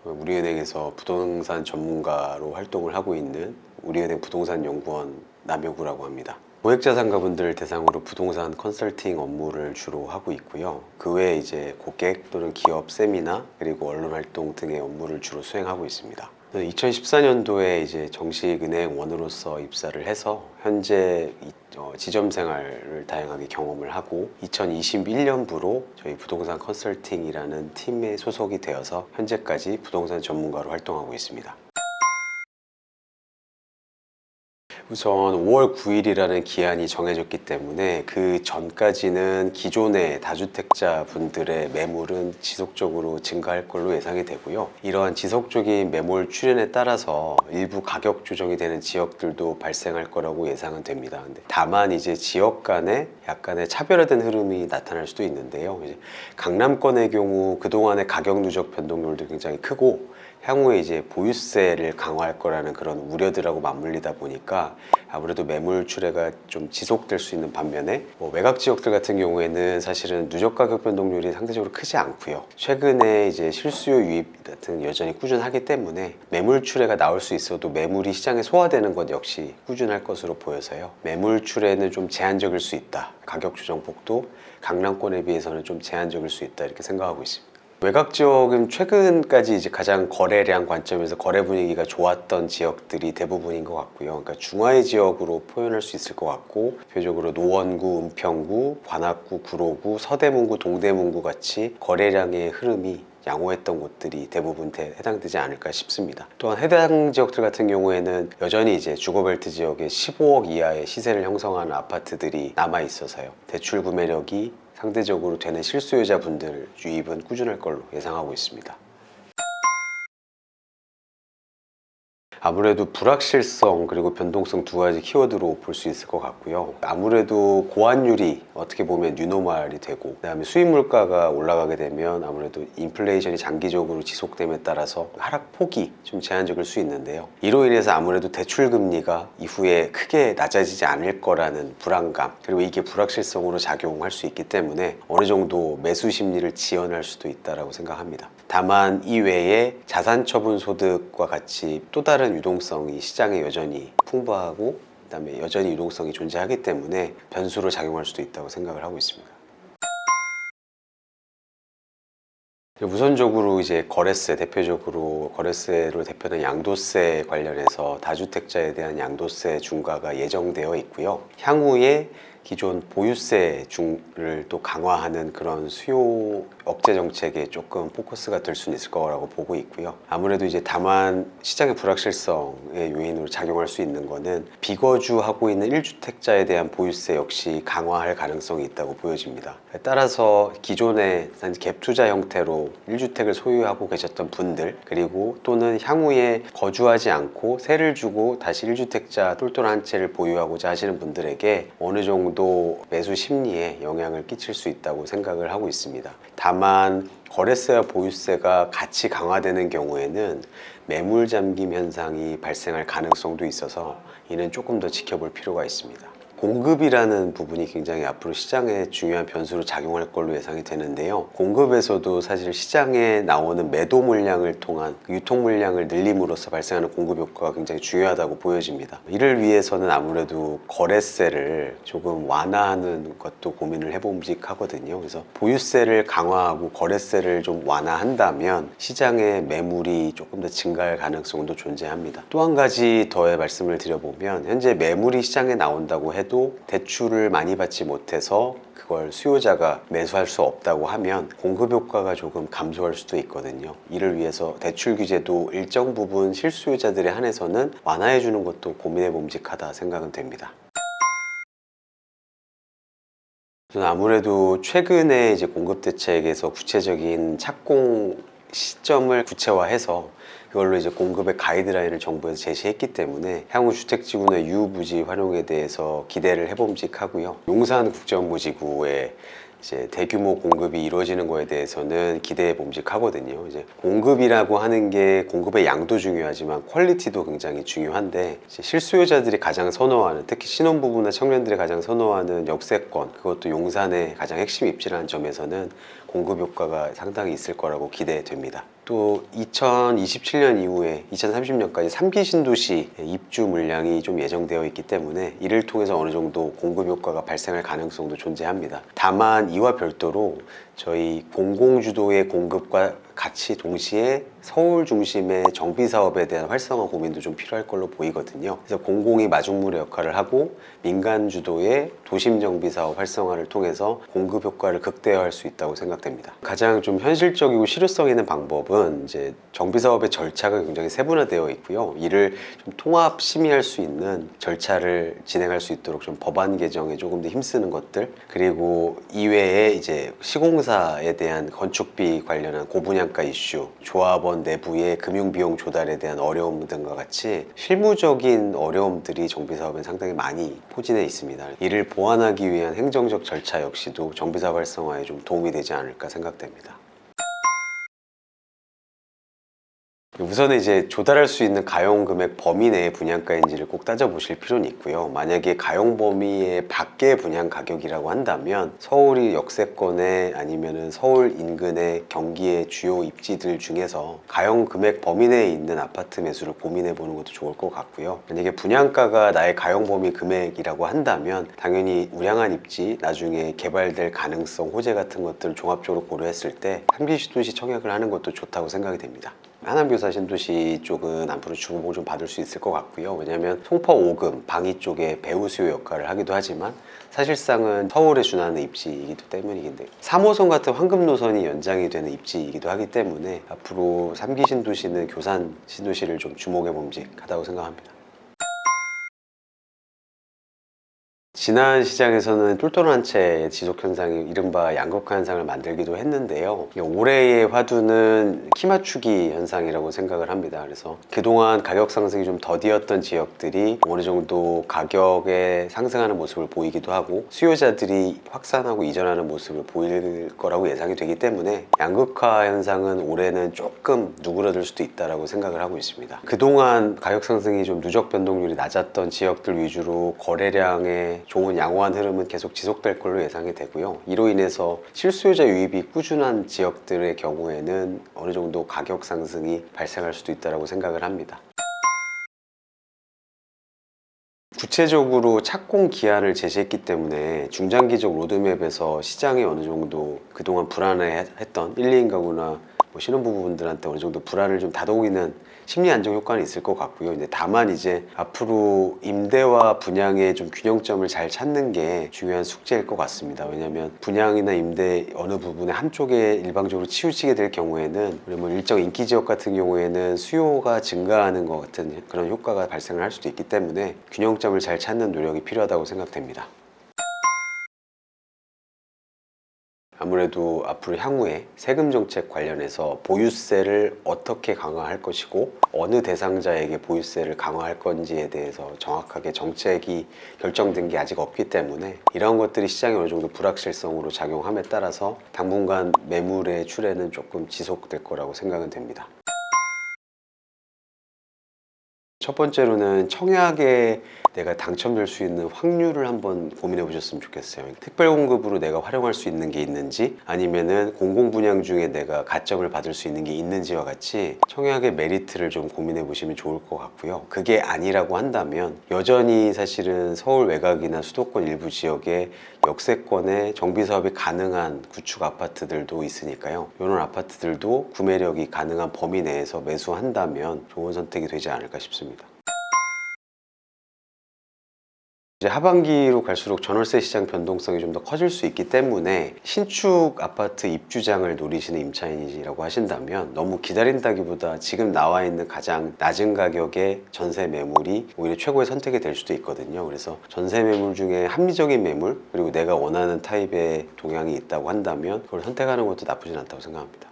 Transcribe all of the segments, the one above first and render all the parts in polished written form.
우리은행에서 부동산 전문가로 활동을 하고 있는 우리은행 부동산연구원 남효구라고 합니다. 고액자산가분들 대상으로 부동산 컨설팅 업무를 주로 하고 있고요. 그 외에 이제 고객 또는 기업 세미나 그리고 언론 활동 등의 업무를 주로 수행하고 있습니다. 2014년도에 이제 정식 은행원으로서 입사를 해서 현재 지점 생활을 다양하게 경험을 하고 2021년부로 저희 부동산 컨설팅이라는 팀에 소속이 되어서 현재까지 부동산 전문가로 활동하고 있습니다. 우선 5월 9일이라는 기한이 정해졌기 때문에 그 전까지는 기존의 다주택자 분들의 매물은 지속적으로 증가할 걸로 예상이 되고요. 이러한 지속적인 매물 출현에 따라서 일부 가격 조정이 되는 지역들도 발생할 거라고 예상은 됩니다. 근데 다만 이제 지역 간에 약간의 차별화된 흐름이 나타날 수도 있는데요. 이제 강남권의 경우 그동안의 가격 누적 변동률도 굉장히 크고 향후에 이제 보유세를 강화할 거라는 그런 우려들하고 맞물리다 보니까 아무래도 매물 출회가 좀 지속될 수 있는 반면에 외곽 지역들 같은 경우에는 사실은 누적 가격 변동률이 상대적으로 크지 않고요. 최근에 이제 실수요 유입 같은 여전히 꾸준하기 때문에 매물 출회가 나올 수 있어도 매물이 시장에 소화되는 것 역시 꾸준할 것으로 보여서요. 매물 출회는 좀 제한적일 수 있다. 가격 조정폭도 강남권에 비해서는 좀 제한적일 수 있다 이렇게 생각하고 있습니다. 외곽 지역은 최근까지 이제 가장 거래량 관점에서 거래 분위기가 좋았던 지역들이 대부분인 것 같고요. 그러니까 중화의 지역으로 표현할 수 있을 것 같고, 대표적으로 노원구, 은평구, 관악구, 구로구, 서대문구, 동대문구 같이 거래량의 흐름이 양호했던 곳들이 대부분 해당되지 않을까 싶습니다. 또한 해당 지역들 같은 경우에는 여전히 이제 주거벨트 지역에 15억 이하의 시세를 형성하는 아파트들이 남아 있어서요. 대출 구매력이 상대적으로 되는 실수요자 분들 유입은 꾸준할 걸로 예상하고 있습니다. 아무래도 불확실성 그리고 변동성 두 가지 키워드로 볼 수 있을 것 같고요. 아무래도 고환율이 어떻게 보면 뉴노멀이 되고, 그 다음에 수입 물가가 올라가게 되면 아무래도 인플레이션이 장기적으로 지속됨에 따라서 하락폭이 좀 제한적일 수 있는데요. 이로 인해서 아무래도 대출 금리가 이후에 크게 낮아지지 않을 거라는 불안감, 그리고 이게 불확실성으로 작용할 수 있기 때문에 어느 정도 매수 심리를 지연할 수도 있다고 생각합니다. 다만 이외에 자산처분 소득과 같이 또 다른 유동성이 시장에 여전히 풍부하고, 그 다음에 여전히 유동성이 존재하기 때문에 변수로 작용할 수도 있다고 생각을 하고 있습니다. 우선적으로 이제 거래세, 대표적으로 거래세로 대표하는 양도세 관련해서 다주택자에 대한 양도세 중과가 예정되어 있고요. 향후에 기존 보유세를 또 강화하는 그런 수요 억제 정책에 조금 포커스가 될 수는 있을 거라고 보고 있고요. 아무래도 이제 다만 시장의 불확실성의 요인으로 작용할 수 있는 거는 비거주하고 있는 1주택자에 대한 보유세 역시 강화할 가능성이 있다고 보여집니다. 따라서 기존의 갭 투자 형태로 1주택을 소유하고 계셨던 분들, 그리고 또는 향후에 거주하지 않고 세를 주고 다시 1주택자 똘똘 한 채를 보유하고자 하시는 분들에게 어느 정도 매수 심리에 영향을 끼칠 수 있다고 생각을 하고 있습니다. 다만 거래세와 보유세가 같이 강화되는 경우에는 매물 잠김 현상이 발생할 가능성도 있어서 이는 조금 더 지켜볼 필요가 있습니다. 공급이라는 부분이 굉장히 앞으로 시장에 중요한 변수로 작용할 걸로 예상이 되는데요. 공급에서도 사실 시장에 나오는 매도 물량을 통한 유통 물량을 늘림으로써 발생하는 공급 효과가 굉장히 중요하다고 보여집니다. 이를 위해서는 아무래도 거래세를 조금 완화하는 것도 고민을 해봄직하거든요. 그래서 보유세를 강화하고 거래세를 좀 완화한다면 시장의 매물이 조금 더 증가할 가능성도 존재합니다. 또 한 가지 더해 말씀을 드려보면, 현재 매물이 시장에 나온다고 해도 대출을 많이 받지 못해서 그걸 수요자가 매수할 수 없다고 하면 공급 효과가 조금 감소할 수도 있거든요. 이를 위해서 대출 규제도 일정 부분 실수요자들에 한해서는 완화해 주는 것도 고민해 봄직하다 생각은 됩니다. 저는 아무래도 최근에 이제 공급 대책에서 구체적인 착공 시점을 구체화해서 그걸로 이제 공급의 가이드라인을 정부에서 제시했기 때문에 향후 주택지구의 유후부지 활용에 대해서 기대를 해봄직하고요. 용산 국제업무지구에 이제 대규모 공급이 이루어지는 거에 대해서는 기대해 봄직하거든요. 이제 공급이라고 하는 게 공급의 양도 중요하지만 퀄리티도 굉장히 중요한데, 이제 실수요자들이 가장 선호하는, 특히 신혼부부나 청년들이 가장 선호하는 역세권, 그것도 용산의 가장 핵심 입지라는 점에서는 공급 효과가 상당히 있을 거라고 기대됩니다. 또 2027년 이후에 2030년까지 3기 신도시 입주 물량이 좀 예정되어 있기 때문에 이를 통해서 어느 정도 공급 효과가 발생할 가능성도 존재합니다. 다만 이와 별도로 저희 공공주도의 공급과 같이 동시에 서울 중심의 정비 사업에 대한 활성화 고민도 좀 필요할 걸로 보이거든요. 그래서 공공이 마중물의 역할을 하고 민간 주도의 도심 정비 사업 활성화를 통해서 공급 효과를 극대화할 수 있다고 생각됩니다. 가장 좀 현실적이고 실효성 있는 방법은 이제 정비 사업의 절차가 굉장히 세분화되어 있고요. 이를 좀 통합 심의할 수 있는 절차를 진행할 수 있도록 좀 법안 개정에 조금 더 힘쓰는 것들, 그리고 이외에 이제 시공사에 대한 건축비 관련한 고분양가 이슈, 조합원 내부의 금융비용 조달에 대한 어려움 등과 같이 실무적인 어려움들이 정비사업엔 상당히 많이 포진해 있습니다. 이를 보완하기 위한 행정적 절차 역시도 정비사업 활성화에 좀 도움이 되지 않을까 생각됩니다. 우선은 이제 조달할 수 있는 가용금액 범위 내의 분양가인지를 꼭 따져보실 필요는 있고요. 만약에 가용 범위의 밖의 분양 가격이라고 한다면 서울이 역세권에 아니면은 서울 인근의 경기의 주요 입지들 중에서 가용금액 범위 내에 있는 아파트 매수를 고민해 보는 것도 좋을 것 같고요. 만약에 분양가가 나의 가용 범위 금액이라고 한다면 당연히 우량한 입지, 나중에 개발될 가능성, 호재 같은 것들을 종합적으로 고려했을 때 3기 신도시 청약을 하는 것도 좋다고 생각이 됩니다. 하남교사 신도시 쪽은 앞으로 주목을 좀 받을 수 있을 것 같고요. 왜냐하면 송파 5금, 방위 쪽에 배후 수요 역할을 하기도 하지만 사실상은 서울에 준하는 입지이기도 때문이긴데 3호선 같은 황금 노선이 연장이 되는 입지이기도 하기 때문에 앞으로 3기 신도시는 교산 신도시를 좀 주목해 봄직하다고 생각합니다. 지난 시장에서는 똘똘한 한 채의 지속 현상이 이른바 양극화 현상을 만들기도 했는데요. 올해의 화두는 키 맞추기 현상이라고 생각을 합니다. 그래서 그동안 가격 상승이 좀 더디었던 지역들이 어느 정도 가격에 상승하는 모습을 보이기도 하고 수요자들이 확산하고 이전하는 모습을 보일 거라고 예상이 되기 때문에 양극화 현상은 올해는 조금 누그러들 수도 있다고 생각을 하고 있습니다. 그동안 가격 상승이 좀 누적 변동률이 낮았던 지역들 위주로 거래량의 좋은 양호한 흐름은 계속 지속될 걸로 예상이 되고요. 이로 인해서 실수요자 유입이 꾸준한 지역들의 경우에는 어느 정도 가격 상승이 발생할 수도 있다고 생각을 합니다. 구체적으로 착공 기한을 제시했기 때문에 중장기적 로드맵에서 시장이 어느 정도 그동안 불안해했던 1, 2인 가구나 신혼부부분들한테 어느 정도 불안을 좀 다독이는 심리 안정 효과는 있을 것 같고요. 이제 다만 이제 앞으로 임대와 분양의 좀 균형점을 잘 찾는 게 중요한 숙제일 것 같습니다. 왜냐하면 분양이나 임대 어느 부분에 한쪽에 일방적으로 치우치게 될 경우에는 뭐 일정 인기 지역 같은 경우에는 수요가 증가하는 것 같은 그런 효과가 발생을 할 수도 있기 때문에 균형점을 잘 찾는 노력이 필요하다고 생각됩니다. 아무래도 앞으로 향후에 세금 정책 관련해서 보유세를 어떻게 강화할 것이고 어느 대상자에게 보유세를 강화할 건지에 대해서 정확하게 정책이 결정된 게 아직 없기 때문에 이런 것들이 시장에 어느 정도 불확실성으로 작용함에 따라서 당분간 매물의 출회는 조금 지속될 거라고 생각은 됩니다. 첫 번째로는 청약에 내가 당첨될 수 있는 확률을 한번 고민해 보셨으면 좋겠어요. 특별 공급으로 내가 활용할 수 있는 게 있는지 아니면은 공공 분양 중에 내가 가점을 받을 수 있는 게 있는지와 같이 청약의 메리트를 좀 고민해 보시면 좋을 것 같고요. 그게 아니라고 한다면 여전히 사실은 서울 외곽이나 수도권 일부 지역에 역세권에 정비 사업이 가능한 구축 아파트들도 있으니까요. 이런 아파트들도 구매력이 가능한 범위 내에서 매수한다면 좋은 선택이 되지 않을까 싶습니다. 이제 하반기로 갈수록 전월세 시장 변동성이 좀 더 커질 수 있기 때문에 신축 아파트 입주장을 노리시는 임차인이라고 하신다면 너무 기다린다기보다 지금 나와 있는 가장 낮은 가격의 전세 매물이 오히려 최고의 선택이 될 수도 있거든요. 그래서 전세 매물 중에 합리적인 매물 그리고 내가 원하는 타입의 동향이 있다고 한다면 그걸 선택하는 것도 나쁘진 않다고 생각합니다.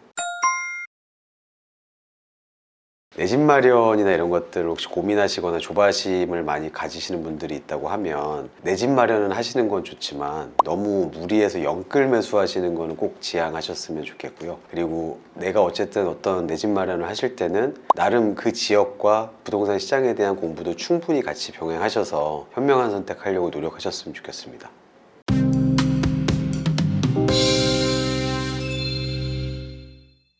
내 집 마련이나 이런 것들 혹시 고민하시거나 조바심을 많이 가지시는 분들이 있다고 하면 내 집 마련은 하시는 건 좋지만 너무 무리해서 영끌 매수하시는 거는 꼭 지양하셨으면 좋겠고요. 그리고 내가 어쨌든 어떤 내 집 마련을 하실 때는 나름 그 지역과 부동산 시장에 대한 공부도 충분히 같이 병행하셔서 현명한 선택하려고 노력하셨으면 좋겠습니다.